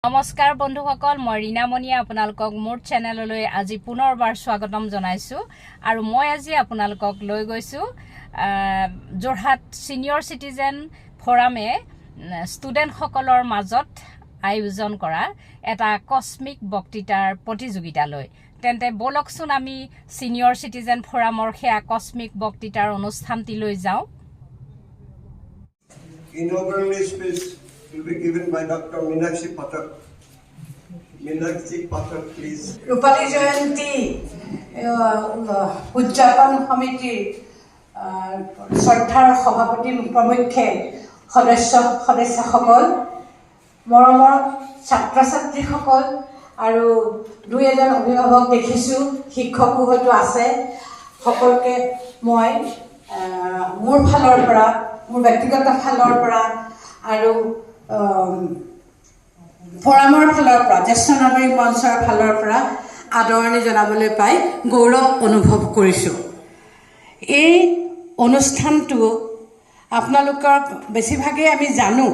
নমস্কাৰ বন্ধুসকল মই ৰীনামণিয়ে আপোনালোকক মোৰ চেনেললৈ আজি পুনৰবাৰ স্বাগতম জনাইছো আৰু মই আজি আপোনালোকক লৈ গৈছো যোৰহাট সিনিয়ৰ সিটিজেন ফোৰামে ষ্টুডেন্ট সকলৰ মাজত আয়োজন কৰা এটা কসমিক বক্তৃতাৰ প্ৰতিযোগিতালৈ তেন্তে বলকচোন আমি সিনিয়ৰ সিটিজেন ফোৰামৰ হেয়া কসমিক বক্তৃতাৰ অনুষ্ঠানটিলৈ যাওঁ Inaugural speech will be given by Dr. Meenakshi Pathak. Meenakshi Pathak, please. Rupali Jayanti Udjapan Committee Sardhar Sabhapati Pramukhe Sadasya সকল মৰমৰ ছাত্ৰ ছাত্ৰী সকল আৰু দুই এজন অভিভাৱক দেখিছো শিক্ষকো হয়তো আছে সকলকে মই মোৰ ফালৰ পৰা মোৰ ব্যক্তিগত ফালৰ পৰা আৰু ফোৰামৰ ফালৰ পৰা জ্যেষ্ঠ নাগৰিক মঞ্চৰ ফালৰ পৰা আদৰণি জনাবলৈ পাই গৌৰৱ অনুভৱ কৰিছোঁ এই অনুষ্ঠানটো আপোনালোকৰ বেছিভাগেই আমি জানো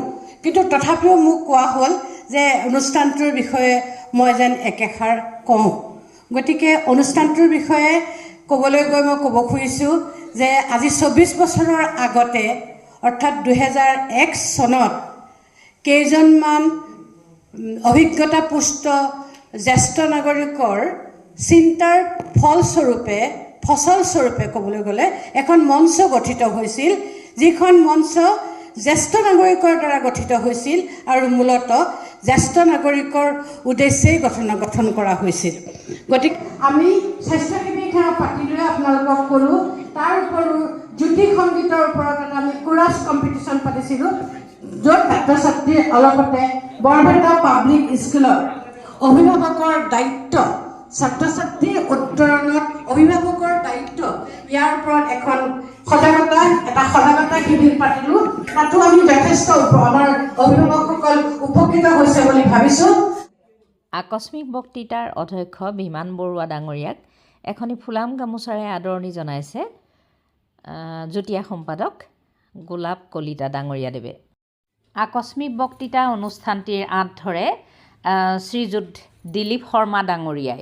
কিন্তু তথাপিও মোক কোৱা হ'ল যে অনুষ্ঠানটোৰ বিষয়ে মই যেন একেষাৰ কওঁ গতিকে অনুষ্ঠানটোৰ বিষয়ে ক'বলৈ গৈ মই ক'ব খুজিছোঁ যে আজি 24 বছৰৰ আগতে অৰ্থাৎ 2001 চনত কেইজনমান অভিজ্ঞতাপুষ্ট জ্যেষ্ঠ নাগৰিকৰ চিন্তাৰ ফলস্বৰূপে ক'বলৈ গ'লে এখন মঞ্চ গঠিত হৈছিল যিখন মঞ্চ জ্যেষ্ঠ নাগৰিকৰ দ্বাৰা গঠিত হৈছিল আৰু মূলতঃ জ্যেষ্ঠ নাগৰিকৰ উদ্দেশ্যেই গঠন কৰা হৈছিল গতিকে আমি স্বাস্থ্যসেৱী খেল পাতি লৈ আপোনালোকক ক'লোঁ তাৰ উপৰিও জ্যোতি সংগীতৰ ওপৰত এটা আমি কোৰাছ কম্পিটিশ্যন পাতিছিলোঁ য'ত ছাত্ৰ ছাত্ৰীৰ অলপতে বৰপেটা পাব্লিক স্কুলত অভিভাৱকৰ দায়িত্ব ছাত্ৰ ছাত্ৰীৰ উত্তৰণত অভিভাৱকৰ দায়িত্ব ইয়াৰ ওপৰত এটা সজাগতা শিবিৰ পাতিলোঁ তাতো আমি যথেষ্ট আমাৰ অভিভাৱকসকল উপকৃত হৈছে বুলি ভাবিছোঁ আকস্মিক বক্তৃতাৰ অধ্যক্ষ বিমান বৰুৱা ডাঙৰীয়াক এখনি ফুলাম গামোচাৰে আদৰণি জনাইছে যুটীয়া সম্পাদক গোলাপ কলিতা ডাঙৰীয়া দেৱে আকস্মিক বক্তৃতা অনুষ্ঠানটিৰ আঁত ধৰে শ্ৰীযুত দিলীপ শৰ্মা ডাঙৰীয়াই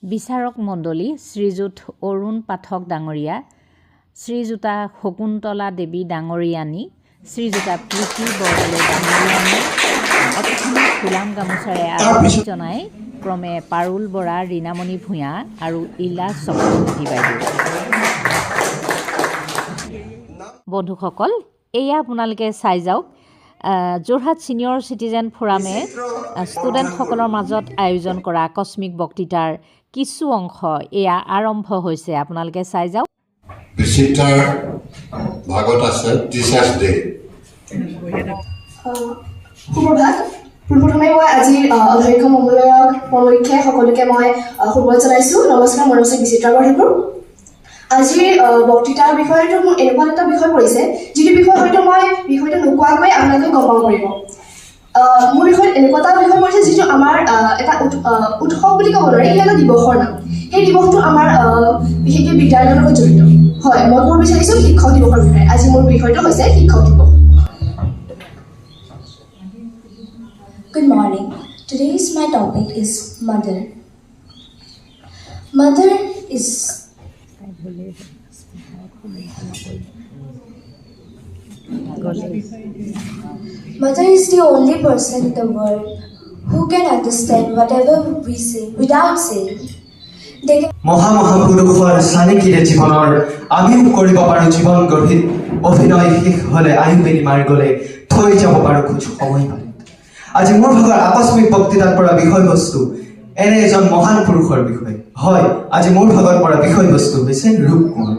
বিচাৰক মণ্ডলী শ্ৰীযুত অৰুণ পাঠক ডাঙৰীয়া শ্ৰীযুতা শকুন্তলা দেৱী ডাঙৰীয়ানী শ্ৰীযুতা প্ৰীতি বৰদলৈ ডাঙৰীয়ানী অতিথি ফুলাম গামোচাৰে আদৰণি জনাই ক্ৰমে পাৰুল বৰা ৰীনামণি ভূঞা আৰু ইলা চক্ৰৱৰ্তী বাইদেউ বন্ধুসকল এয়া আপোনালোকে চাই যাওক যোৰহাট ছিনিয়ৰ চিটিজেন ফোৰামে ষ্টুডেণ্টসকলৰ মাজত আয়োজন কৰা আকস্মিক বক্তৃতাৰ কিছু অংশ এয়া আৰম্ভ হৈছে আপোনালোকে চাই যাওক বিচিত্ৰাৰ ভাগত আছে টিচাৰ্ছ ডে সুপ্ৰভাত পোনপ্ৰথমে মই আজি অধ্যক্ষ মহোদয়ক প্ৰমুখ্যে সকলোকে মই শুভেচ্ছা জনাইছোঁ নমস্কাৰ মই ৰচী বিচিত্ৰা বৰঠাকুৰ আজিৰ বক্তৃতাৰ বিষয়টো মোৰ এনেকুৱা এটা বিষয় পৰিছে যিটো বিষয় হয়তো মই বিষয়টো নোকোৱাকৈ আপোনালোকে গম পাব পাৰিব মোৰ বিষয়ত এনেকুৱা এটা বিষয় পৰিছে যিটো আমাৰ এটা উৎসৱ বুলি ক'ব নোৱাৰি ই এটা দিৱসৰ নাম সেই দিৱসটো আমাৰ বিশেষকৈ বিদ্যালয়ৰ লগত জড়িত হয় মই ক'ব বিচাৰিছোঁ শিক্ষক দিৱসৰ বিষয়ে আজি মোৰ বিষয়টো হৈছে শিক্ষক দিৱস Good morning. Today's my topic is mother. Mother is the only person in the world who can understand whatever we say without saying. মহাপুৰুষৰ চানিকিৰে জীৱনৰ আমিও কৰিব পাৰোঁ জীৱন গঢ়ি অভিনয় শেষ হ'লে আয়ুবেলি মাৰি গ'লে থৈ যাব পাৰোঁ খোজ সময় পালে আজি মোৰ ভাগৰ আকস্মিক বক্তৃতাৰ পৰা বিষয়বস্তু এনে এজন মহান পুৰুষৰ বিষয় হয় আজি মোৰ ভাগৰ পৰা বিষয়বস্তু হৈছে ৰূপ কোঁৱৰ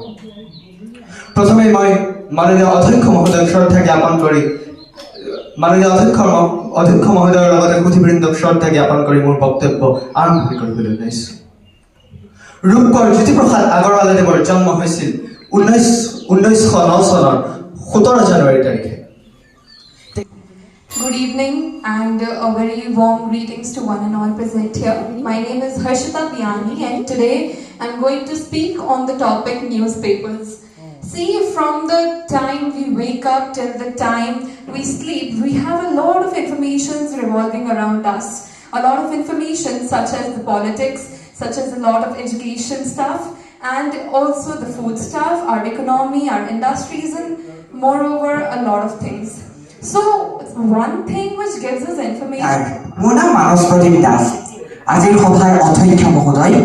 প্ৰথমে মই মাননীয় অধ্যক্ষ মহোদয়ক শ্ৰদ্ধা জ্ঞাপন কৰি মাননীয় অধ্যক্ষ মহোদয়ৰ লগতে সুধীবৃন্দক শ্ৰদ্ধা জ্ঞাপন কৰি মোৰ বক্তব্য আৰম্ভ কৰিবলৈ ওলাইছোঁ ৰূপ কোঁৱৰ জ্যোতিপ্ৰসাদ আগৰৱালাদেৱৰ জন্ম হৈছিল 1909 চনৰ 17 জানুৱাৰী তাৰিখে Good evening and a very warm greetings to one and all present here. My name is Harshita Biyani and today I'm going to speak on the topic newspapers. See, from the time we wake up till the time we sleep, we have a lot of informations revolving around us. A lot of information such as the politics, such as a lot of education stuff, and also the food stuff, our economy, our industries, and moreover, a lot of things. So, one thing which gives us information. মোৰ নাম মানস প্ৰদীপ দাস আজিৰ সভাৰ অধ্যক্ষ মহোদয়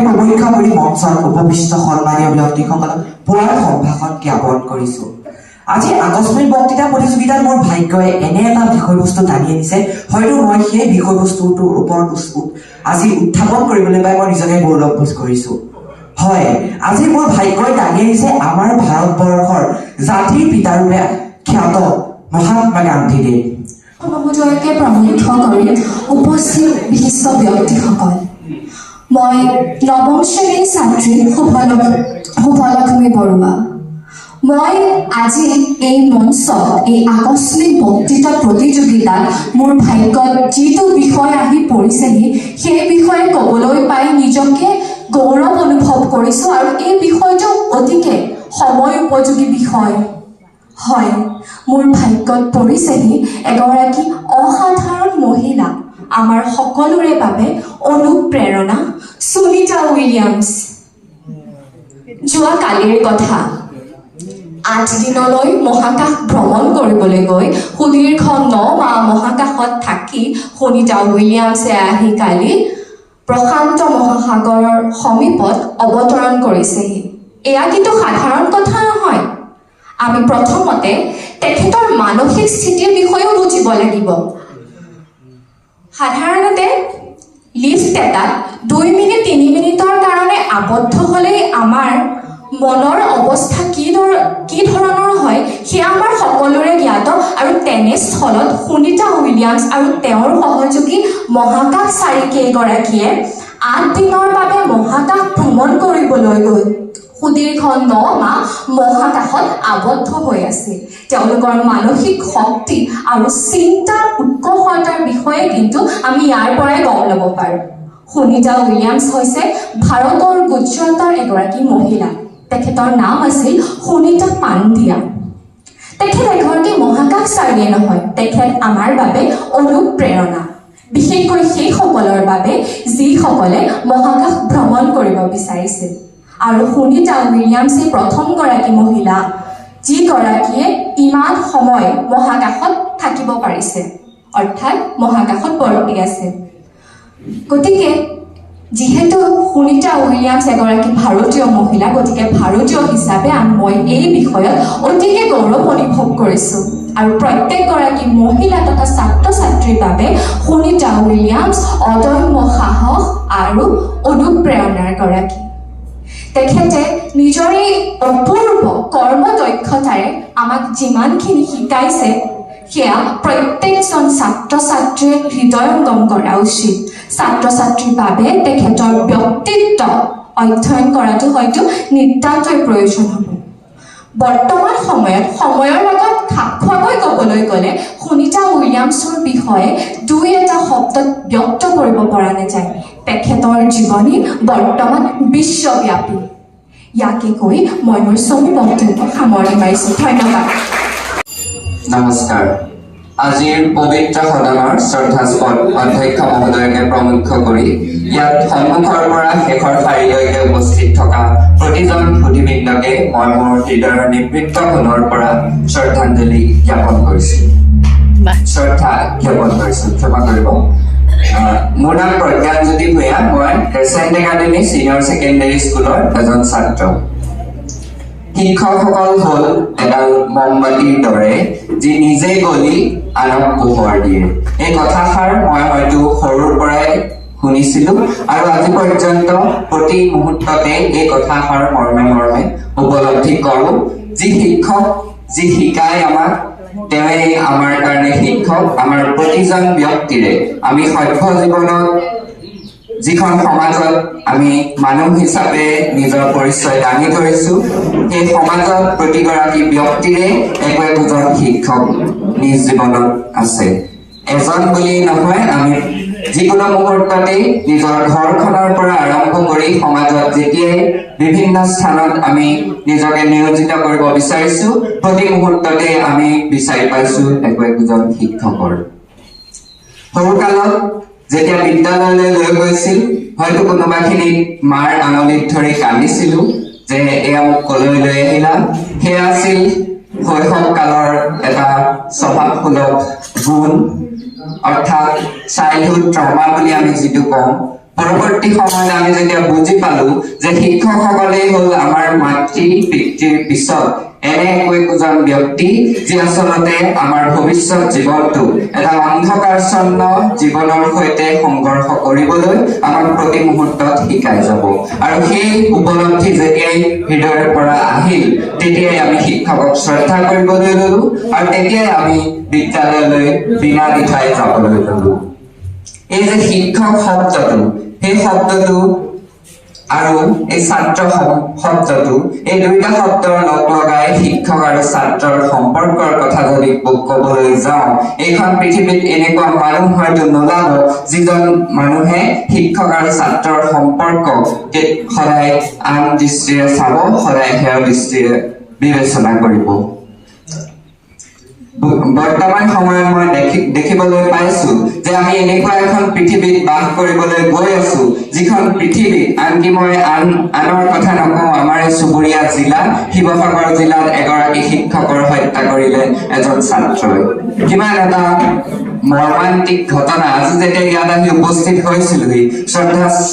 প্ৰমুখ্য কৰি মঞ্চৰ উপবিষ্ট সন্মানীয় ব্যক্তিসকলক পুৱাৰ সম্ভাষণ জ্ঞাপন কৰিছোঁ আজি আকস্মিক বক্তৃতা প্ৰতিযোগিতাত মোৰ ভাগ্যই এনে এটা বিষয়বস্তু টানি আনিছে হয়তো মই সেই বিষয়বস্তুটোৰ ওপৰত আজি উত্থাপন কৰিবলৈ পাই মই নিজকে গৌৰৱবোধ কৰিছোঁ হয় আজি মোৰ ভাগ্যই টানি আনিছে আমাৰ ভাৰতবৰ্ষৰ জাতিৰ পিতাৰূপে খ্যাত মহাত্মা গান্ধীদেৱ মহোদয়কে প্ৰমুখ্য কৰি উপস্থিত বিশিষ্ট ব্যক্তিসকল মই নৱম শ্ৰেণীৰ ছাত্ৰী শুভলক্ষ্মী বৰুৱা মই আজি এই মঞ্চত এই আকস্মিক বক্তৃতা প্ৰতিযোগিতাত মোৰ ভাগ্যত যিটো বিষয় আহি পৰিছেহি সেই বিষয়ে ক'বলৈ পাই নিজকে গৌৰৱ অনুভৱ কৰিছোঁ আৰু এই বিষয়টো অতিকে সময় উপযোগী বিষয় হয় মোৰ ভাগ্যত পৰিছেহি এগৰাকী অসাধাৰণ মহিলা আমাৰ সকলোৰে বাবে অনুপ্ৰেৰণা সুনিতা উইলিয়ামছ যোৱা কালিৰ কথা 8 দিনলৈ মহাকাশ ভ্ৰমণ কৰিবলৈ গৈ সুদীৰ্ঘ 9 মাহ মহাকাশত থাকি সুনিতা উইলিয়ামছে আহি কালি প্ৰশান্ত মহাসাগৰৰ সমীপত অৱতৰণ কৰিছেহি এয়া কিন্তু সাধাৰণ কথা নহয় আমি প্ৰথমতে তেখেতৰ মানসিক স্থিতিৰ বিষয়েও বুজিব লাগিব সাধাৰণতে লিফ্ট এটাত 2 মিনিট 3 মিনিটৰ কাৰণে আবদ্ধ হ'লে আমাৰ মনৰ অৱস্থা কি ধৰণৰ হয় সেয়া আমাৰ সকলোৰে জ্ঞাত আৰু তেনে স্থলত সুনিতা উইলিয়ামছ আৰু তেওঁৰ সহযোগী মহাকাশচাৰী কেইগৰাকীয়ে 8 দিনৰ বাবে মহাকাশ ভ্ৰমণ কৰিবলৈ গৈ সুদীৰ্ঘ 9 মাহ মহাকাশত আবদ্ধ হৈ আছে তেওঁলোকৰ মানসিক শক্তি আৰু চিন্তাৰ উৎকৰ্ষতাৰ বিষয়ে কিন্তু আমি ইয়াৰ পৰাই গম ল'ব পাৰোঁ সুনিতা উইলিয়ামছ হৈছে ভাৰতৰ গুজৰাটৰ এগৰাকী মহিলা তেখেতৰ নাম আছিল সুনিতা পাণ্ডিয়া তেখেত এগৰাকী মহাকাশচাৰীয়ে নহয় তেখেত আমাৰ বাবে অনুপ্ৰেৰণা বিশেষকৈ সেইসকলৰ বাবে যিসকলে মহাকাশ ভ্ৰমণ কৰিব বিচাৰিছিল আৰু সুনিতা উইলিয়ামছে প্ৰথমগৰাকী মহিলা যিগৰাকীয়ে ইমান সময় মহাকাশত থাকিব পাৰিছে অৰ্থাৎ মহাকাশত বৰ্তি আছে গতিকে যিহেতু সুনিতা উইলিয়ামছ এগৰাকী ভাৰতীয় মহিলা গতিকে ভাৰতীয় হিচাপে মই এই বিষয়ত অতিকে গৌৰৱ অনুভৱ কৰিছোঁ আৰু প্ৰত্যেকগৰাকী মহিলা তথা ছাত্ৰ ছাত্ৰীৰ বাবে সুনিতা উইলিয়ামছ অদম্য সাহস আৰু অনুপ্ৰেৰণাৰ গৰাকী তেখেতে নিজৰ এই অপূৰ্ব কৰ্মদক্ষতাৰে আমাক যিমানখিনি শিকাইছে সেয়া প্ৰত্যেকজন ছাত্ৰ ছাত্ৰীয়ে হৃদয়ংগম কৰা উচিত ছাত্ৰ ছাত্ৰীৰ বাবে তেখেতৰ ব্যক্তিত্ব অধ্যয়ন কৰাটো হয়তো নিতান্তই প্ৰয়োজন হ'ব বৰ্তমান সময়ত সময়ৰ লগত খাপ খোৱাকৈ ক'বলৈ গ'লে সুনিতা উইলিয়ামছৰ বিষয়ে 2-এটা শব্দত ব্যক্ত কৰিব পৰা নাযায় তেখেতৰ জীৱনী বৰ্তমান বিশ্বব্যাপী ইয়াকে কৈ মই মোৰ চমু বক্তব্য সামৰণি মাৰিছোঁ ধন্যবাদ নমস্কাৰ আজিৰ পবিত্ৰ সদনৰ শ্ৰদ্ধাস্পদ অধ্যক্ষ মহোদয়কে প্ৰমুখ্য কৰি ইয়াত সন্মুখৰ পৰা শেষৰ শাৰীলৈকে উপস্থিত থকা প্ৰতিজন সুধীবৃন্দকে মই মোৰ হৃদয়ৰ নিবৃত্ত কোণৰ পৰা শ্ৰদ্ধাঞ্জলি জ্ঞাপন কৰিছোঁ ক্ষমা কৰিব মোৰ নাম প্ৰজ্ঞানজ্যোতি ভূঞা মই ক্ৰেচেণ্ট একাডেমী ছিনিয়ৰ ছেকেণ্ডেৰী স্কুলৰ এজন ছাত্ৰ শিক্ষকসকল হ'ল এডাল মমবাতিৰ দৰে যি নিজে গলি আনক পোহৰ দিয়ে এই কথাষাৰ মই হয়তো সৰুৰ পৰাই শুনিছিলো আৰু আজি পৰ্যন্ত প্ৰতি মুহূৰ্ততে এই কথাষাৰ মৰ্মে মৰ্মে উপলব্ধি কৰোঁ যি শিক্ষক যি শিকায় আমাক তেওঁৱেই আমাৰ কাৰণে শিক্ষক আমাৰ প্ৰতিজন ব্যক্তিৰে আমি সভ্য জীৱনত যিখন সমাজত আমি মানুহ হিচাপে নিজৰ পৰিচয় দাঙি ধৰিছোঁ সেই সমাজত প্ৰতিগৰাকী ব্যক্তিৰে একোজন শিক্ষক নিজ জীৱনত আছে এজন বুলি নহয় আমি যিকোনো মুহূৰ্ততেই নিজৰ ঘৰখনৰ পৰা আৰম্ভ কৰি সমাজত যেতিয়াই বিভিন্ন স্থানত আমি নিজকে নিয়োজিত কৰিব বিচাৰিছো প্ৰতি মুহূৰ্ততে আমি বিচাৰি পাইছো একজন শিক্ষকৰ সৰুকালত যেতিয়া বিদ্যালয়লৈ লৈ গৈছিল হয়তো কোনোবাখিনিত মাৰ আঙুলিত ধৰি কান্দিছিলো যে এয়া মোক কলৈ লৈ আহিলা সেয়া আছিল শৈশৱ কালৰ এটা স্বভাৱসুলভ গুণ অৰ্থাৎ চাইল্ডহুড ট্ৰমা বুলি আমি যিটো কওঁ পৰৱৰ্তী সময়ত আমি যেতিয়া বুজি পালো যে শিক্ষকসকলেই হ'ল আমাৰ মাতৃ পিতৃৰ পিছত এনে একোজন ব্যক্তি যি আচলতে আমাৰ ভৱিষ্যত জীৱনটো এটা অন্ধকাৰচ্ছন্ন জীৱনৰ সৈতে সংঘৰ্ষ কৰিবলৈ আমাক প্ৰতি মুহূৰ্তত শিকাই যাব আৰু সেই উপলব্ধি যেতিয়াই হৃদয়ৰ পৰা আহিল তেতিয়াই আমি শিক্ষকক শ্ৰদ্ধা কৰিবলৈ ললো আৰু তেতিয়াই আমি বিদ্যালয়লৈ বিনা দ্বিধাই যাবলৈ ললো এই যে শিক্ষক শব্দটো সেই শব্দটো আৰু এই ছাত্ৰ শব্দটো এই দুইটা শব্দৰ লগ লগাই শিক্ষক আৰু ছাত্ৰৰ সম্পৰ্কৰ কথা যদি ক'বলৈ যাওঁ এইখন পৃথিৱীত এনেকুৱা মানুহ হয়তো নোলাব যিজন মানুহে শিক্ষক আৰু ছাত্ৰৰ সম্পৰ্কক সদায় আন দৃষ্টিৰে চাব সদায় সেয়া দৃষ্টিৰে বিবেচনা কৰিব বৰ্তমান সময়ত মই দেখিবলৈ পাইছো যে আমি এনেকুৱা এখন পৃথিৱীত বাস কৰিবলৈ গৈ আছো যিখন পৃথিৱীত আনকি মই আনৰ কথা নকওঁ আমাৰ চুবুৰীয়া জিলা শিৱসাগৰ জিলাত এগৰাকী শিক্ষকৰ হত্যা কৰিলে এজন ছাত্ৰই কিমান এটা মৰ্মান্তিক ঘটনা আজি যেতিয়া ইয়াত আহি উপস্থিত হৈছিলোহি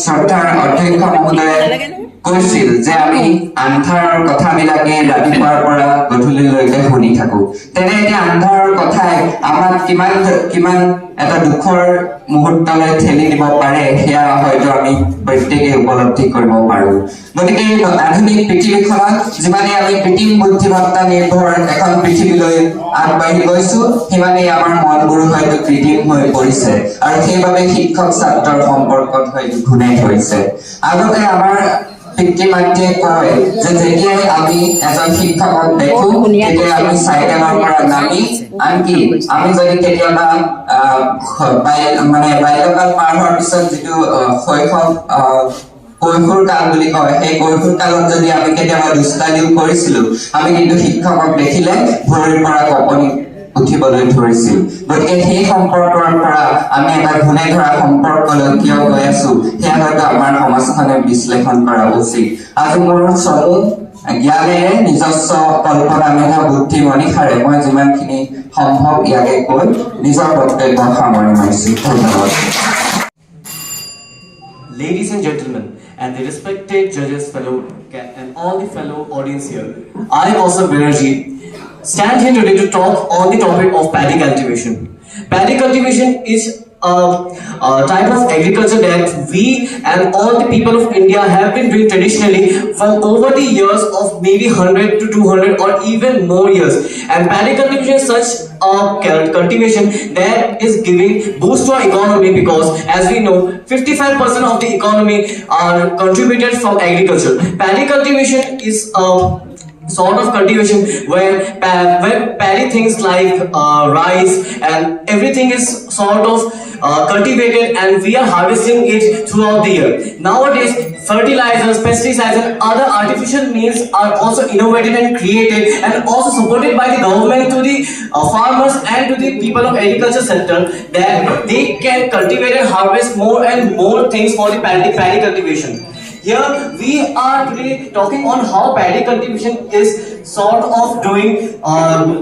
শ্ৰদ্ধাৰ অধ্যক্ষ মহোদয়ে কৈছিল যে আমি আন্ধাৰৰ কথাবিলাকে ৰাতিপুৱাৰ পৰা গধূলিলৈকে শুনি থাকো তেনে এতিয়া আন্ধাৰৰ কথাই আমাক কিমান এটা দুখৰ মুহূৰ্তলৈ ঠেলি দিব পাৰে সেয়া হয়তো আমি প্ৰত্যেকে উপলব্ধি কৰিব পাৰো গতিকে আধুনিক পৃথিৱীখনত যিমানে আমি কৃত্ৰিম বুদ্ধিমত্তা নিৰ্ভৰ এখন পৃথিৱীলৈ আগবাঢ়ি গৈছো সিমানেই আমাৰ মনবোৰো হয়তো কৃত্ৰিম হৈ পৰিছে আৰু সেইবাবে শিক্ষক ছাত্ৰৰ সম্পৰ্কত হয়তো ঘূৰাই ধৰিছে আগতে আমাৰ পিতৃ মাতৃয়ে কয় যে যেতিয়াই আমি এজন শিক্ষকক দেখো তেতিয়া আমি চাইকেলৰ পৰা নামি আনকি আমি যদি কেতিয়াবা বাল্যকাল পাৰ হোৱাৰ পিছত যিটো শৈশৱ কৈশোৰ কাল বুলি কয় সেই কৈশোৰ কালত যদি আমি কেতিয়াবা দুষ্টালিও কৰিছিলো আমি কিন্তু শিক্ষকক দেখিলে ভৰিৰ পৰা কঁপনি উঠিবলৈ ধৰিছিল গতিকে সেই সম্পৰ্কৰ পৰা আমি এটা ঘূৰাই ধৰা সম্পৰ্কলৈ কিয় গৈ আছো সেয়া হয়তো আমাৰ সমাজখনে বিশ্লেষণ কৰা উচিত আজি মোৰ চমু জ্ঞানেৰে নিজস্ব কল্পনা মেধা বুদ্ধি মনিষাৰে মই যিমানখিনি সম্ভৱ ইয়াকে কৈ নিজৰ বক্তব্য সামৰণি মাৰিছো ধন্যবাদ Ladies and gentlemen, and the respected judges, and all the fellow audience here, I, Kaustubh Banerjee, stand here today to talk on the topic of paddy cultivation. Paddy cultivation is a type of agriculture that we and all the people of India have been doing traditionally for over the years of maybe 100 to 200 or even more years. And paddy cultivation is such a cultivation that is giving boost to our economy because as we know 55% of the economy are contributed from agriculture. Paddy cultivation is a sort of cultivation where paddy things like rice and everything is sort of cultivated and we are harvesting it throughout the year. Nowadays, fertilizers, pesticides and other artificial means are also innovated and created and also supported by the government to the farmers and to the people of agriculture sector that they can cultivate and harvest more and more things for the paddy cultivation. Here we are today talking on how paddy cultivation is sort of doing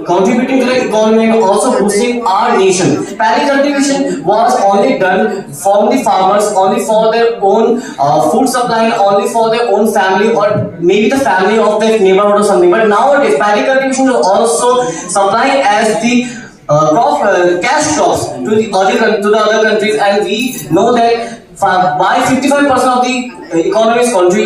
contributing to the economy and also boosting our nation. Paddy cultivation was only done from the farmers only for their own food supply and only for their own family or maybe the family of their neighborhood or something. But nowadays paddy cultivation is also supplying as the cash crops to the other countries and we know that by 55% of the economy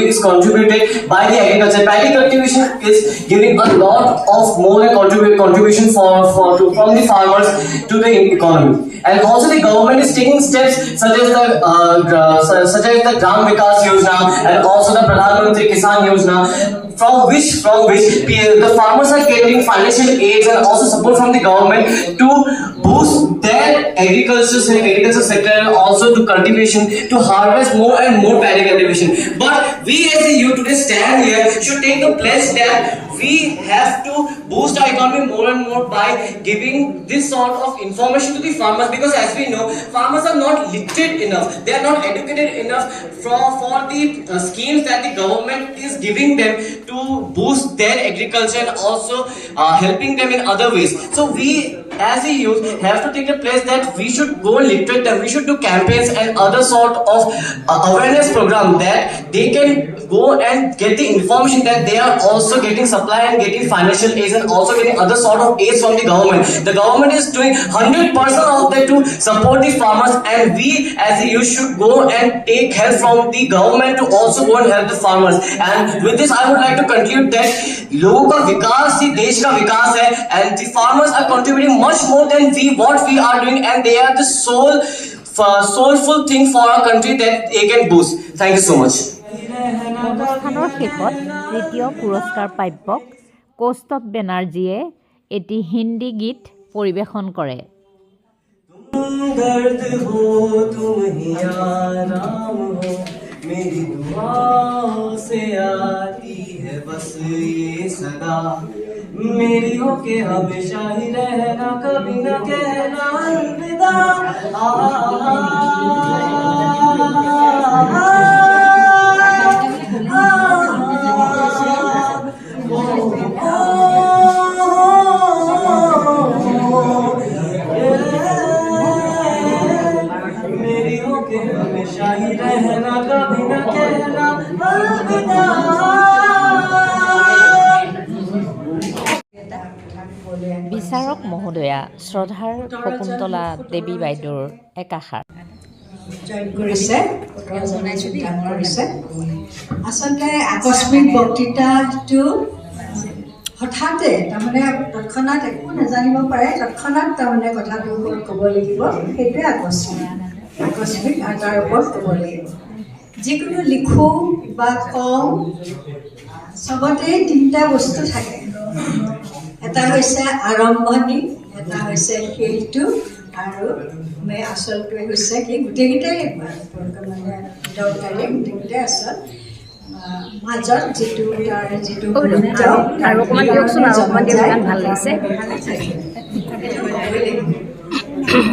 is contributed by the agriculture. Paddy cultivation is giving a lot of more contribution from the farmers to the economy. And also the government is taking steps such as the Gram Vikas Yojana and also the Pradhan Mantri Kisan Yojana from which the farmers are getting financial aids and also support from the government to boost their agriculture sector and also to cultivation to harvest more and more paddy cultivation. But we as a youth today stand here should take the pledge that we have to boost our economy more and more by giving this sort of information to the farmers, because as we know, farmers are not literate enough, they are not educated enough for the schemes that the government is giving them to boost their agriculture and also helping them in other ways. So we as a youth have to take a place that we should go and literate them, we should do campaigns and other sort of awareness program that they can go and get the information that they are also getting supply and getting financial aids and also getting other sort of aids from the government. The government is doing 100% of that to support the farmers, and we as a youth should go and take help from the government to also go and help the farmers. And with this I would like to conclude that लोगों का विकास ही देश का विकास है, and the farmers are contributing much more than what we are doing, and they are the soulful thing for our country that they can boost. Thank you so much. অনুষ্ঠানৰ শেষত তৃতীয় পুৰস্কাৰ প্ৰাপক কৌস্তভ বেনাৰ্জীয়ে এটি হিন্দী গীত পৰিৱেশন কৰে। दर्द हो तुम ही आराम हो, मेरी दुआओं से आती है बस ये सदा, मेरी हो के हमेशा ही रहना, कभी न कहना अलविदा। বিচাৰক মহোদয়া, শ্ৰদ্ধাৰ শকুন্তলা দেৱী বাইদেউৰ একাষাৰ জইন কৰিছে, ১৫জনে যোগদান কৰিছে। আচলতে আকস্মিক বক্তৃতাটো হঠাতে তাৰমানে তৎক্ষণাত একো নাজানিব পাৰে, তৎক্ষণাত তাৰমানে কথাটো ক'ব লাগিব, সেইটোৱে আকস্মিক আৰু তাৰ ওপৰত ক'ব লাগিব। যিকোনো লিখোঁ বা কওঁ চবতে তিনিটা বস্তু থাকে, এটা হৈছে আৰম্ভণি, এটা হৈছে শেষটো, আৰু আচলটোৱে হৈছে কি গোটেইকেইটাই মানে দৰকাৰী, গোটেইকেইটাই আচল। মাজত যিটো তাৰ যিটো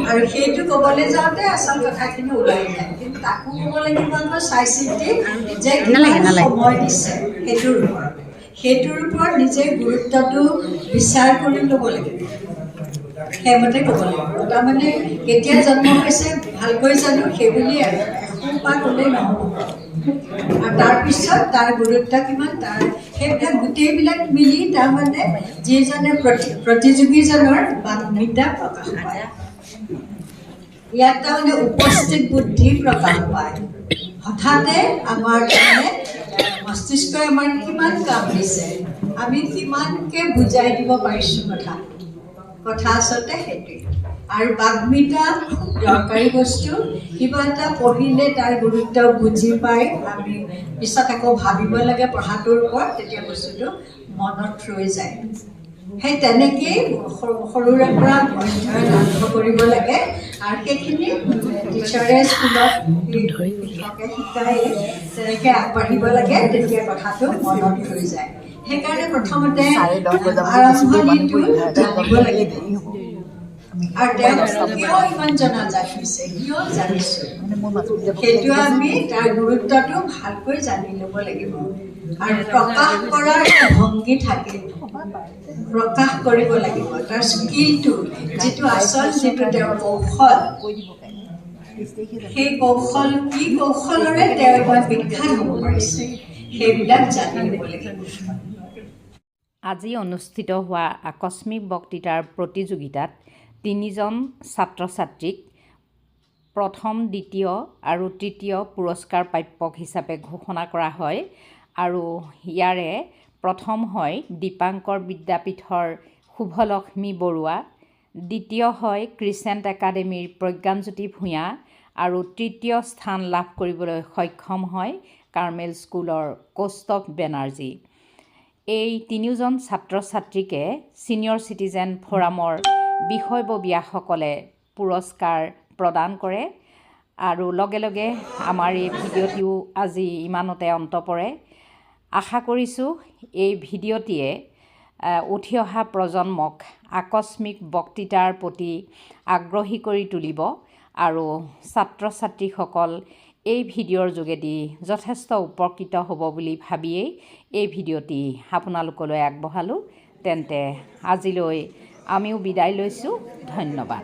আৰু সেইটো ক'বলৈ যাওঁতে আচল কথাখিনি ওলাই যায়, কিন্তু তাকো ক'ব লাগিব চাই চিতি যে সময় দিছে সেইটোৰ ওপৰত নিজে গুৰুত্বটো বিচাৰ কৰি ল'ব লাগিব, সেইমতে ক'ব লাগিব। তাৰমানে কেতিয়া জন্ম হৈছে ভালকৈ জানো সেইবুলি এসোপা ক'লেই নহ'ব, আৰু তাৰপিছত তাৰ গুৰুত্ব কিমান, তাৰ সেইবিলাক গোটেইবিলাক মিলি তাৰমানে যিজনে প্ৰতিযোগীজনৰ বাগ্মিতা প্ৰকাশ পায়, ইয়াত তাৰমানে উপস্থিত বুদ্ধি প্ৰকাশ পায়। হঠাতে আমাৰ তাৰমানে মস্তিষ্কই আমাৰ কিমান কাম দিছে, আমি কিমানকৈ বুজাই দিব পাৰিছোঁ কথা আচলতে সেইটোৱে। আৰু বাগ্মিতা দৰকাৰী বস্তু, কিবা এটা পঢ়িলে তাৰ গুৰুত্ব বুজি পাই আমি পিছত আকৌ ভাবিব লাগে পঢ়াটোৰ ওপৰত, তেতিয়া বস্তুটো মনত ৰৈ যায়। সেই তেনেকেই সৰুৰে পৰা অধ্যয়ন আৰম্ভ কৰিব লাগে, আৰু সেইখিনি টিচাৰে স্কুলত শিক্ষকে শিকাই তেনেকৈ আগবাঢ়িব লাগে, তেতিয়া কথাটো মনত ৰৈ যায়। সেইকাৰণে প্ৰথমতে আৰম্ভণিটো জানিব লাগিব, আৰু তেওঁ কিয় ইমান জনাজাত হৈছে, কিয় জানিছোঁ, সেইটো আমি তাৰ গুৰুত্বটো ভালকৈ জানি ল'ব লাগিব। আৰু প্ৰকাশ কৰাৰ ভংগী থাকে, প্ৰকাশ কৰিব লাগিব, তাৰ স্কিলটো যিটো আচল যিটো তেওঁৰ কৌশল, সেই কৌশল কি কৌশলৰে তেওঁ এবাৰ বিখ্যাত হ'ব পাৰিছে, সেইবিলাক জানি ল'ব লাগিব। আজি অনুষ্ঠিত হোৱা আকস্মিক বক্তৃতাৰ প্ৰতিযোগিতাত ৩জন ছাত্ৰ ছাত্ৰীক প্ৰথম, দ্বিতীয় আৰু তৃতীয় পুৰস্কাৰ প্ৰাপক হিচাপে ঘোষণা কৰা হয়, আৰু ইয়াৰে প্ৰথম হয় দীপাংকৰ বিদ্যাপীঠৰ শুভলক্ষ্মী বৰুৱা, দ্বিতীয় হয় ক্ৰিচেণ্ট একাডেমীৰ প্ৰজ্ঞানজ্যোতি ভূঞা, আৰু তৃতীয় স্থান লাভ কৰিবলৈ সক্ষম হয় কাৰ্মেল স্কুলৰ কৌস্তভ বেনাৰ্জী। এই তিনিওজন ছাত্ৰ ছাত্ৰীকে ছিনিয়ৰ চিটিজেন ফৰামৰ বিষয়ববীয়াসকলে পুৰস্কাৰ প্ৰদান কৰে আৰু লগে লগে আমাৰ এই ভিডিঅ'টিও আজি ইমানতে অন্ত পৰে আশা কৰিছোঁ এই ভিডিঅ'টিয়ে উঠি অহা প্ৰজন্মক আকস্মিক বক্তৃতাৰ প্ৰতি আগ্ৰহী কৰি তুলিব আৰু ছাত্ৰ ছাত্ৰীসকল এই ভিডিঅ'ৰ যোগেদি যথেষ্ট উপকৃত হ'ব বুলি ভাবিয়েই এই ভিডিঅ'টি আপোনালোকলৈ আগবঢ়ালোঁ তেন্তে আজিলৈ আমিও বিদায় লৈছোঁ ধন্যবাদ